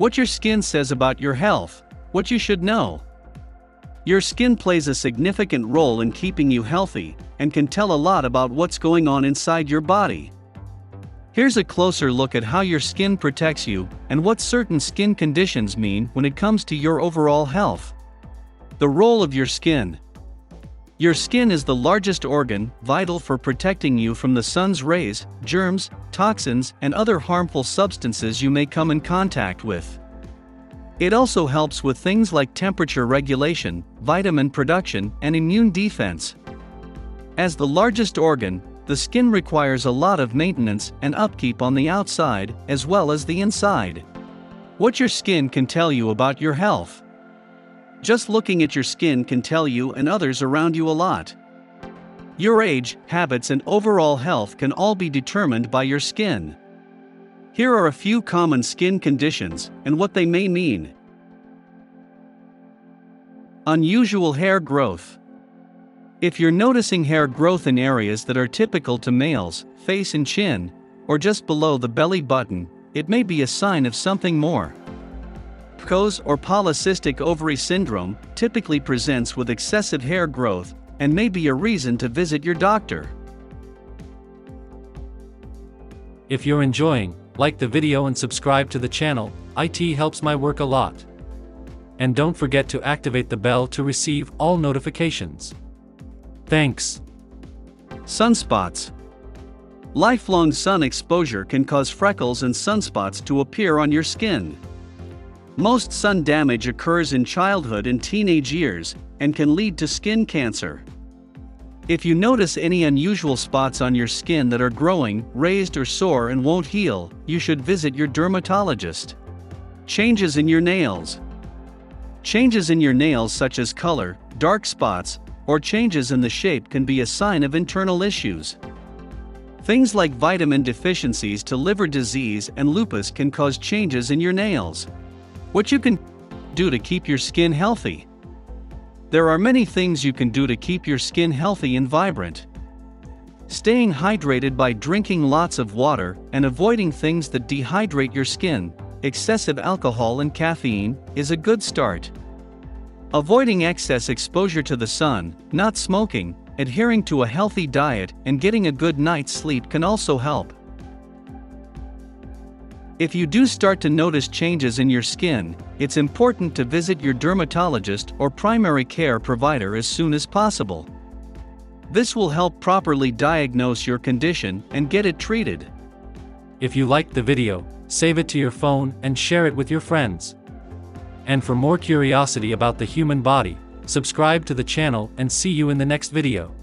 What your skin says about your health. What you should know. Your skin plays a significant role in keeping you healthy, and can tell a lot about what's going on inside your body. Here's a closer look at how your skin protects you, and what certain skin conditions mean when it comes to your overall health. The role of your skin. Your skin is the largest organ, vital for protecting you from the sun's rays, germs, toxins, and other harmful substances you may come in contact with. It also helps with things like temperature regulation, vitamin production, and immune defense. As the largest organ, the skin requires a lot of maintenance and upkeep on the outside, as well as the inside. What your skin can tell you about your health. Just looking at your skin can tell you and others around you a lot. Your age, habits, and overall health can all be determined by your skin. Here are a few common skin conditions, and what they may mean. Unusual hair growth. If you're noticing hair growth in areas that are typical to males, face and chin, or just below the belly button, it may be a sign of something more. PCOS or polycystic ovary syndrome typically presents with excessive hair growth, and may be a reason to visit your doctor. If you're enjoying, like the video and subscribe to the channel. It helps my work a lot. And don't forget to activate the bell to receive all notifications. Thanks. Sunspots. Lifelong sun exposure can cause freckles and sunspots to appear on your skin. Most sun damage occurs in childhood and teenage years, and can lead to skin cancer. If you notice any unusual spots on your skin that are growing, raised, or sore and won't heal, you should visit your dermatologist. Changes in your nails. Changes in your nails such as color, dark spots, or changes in the shape can be a sign of internal issues. Things like vitamin deficiencies to liver disease and lupus can cause changes in your nails. What you can do to keep your skin healthy. There are many things you can do to keep your skin healthy and vibrant. Staying hydrated by drinking lots of water and avoiding things that dehydrate your skin, excessive alcohol and caffeine, is a good start. Avoiding excess exposure to the sun, not smoking, adhering to a healthy diet, and getting a good night's sleep can also help. If you do start to notice changes in your skin, it's important to visit your dermatologist or primary care provider as soon as possible. This will help properly diagnose your condition and get it treated. If you liked the video, save it to your phone and share it with your friends. And for more curiosity about the human body, subscribe to the channel and see you in the next video.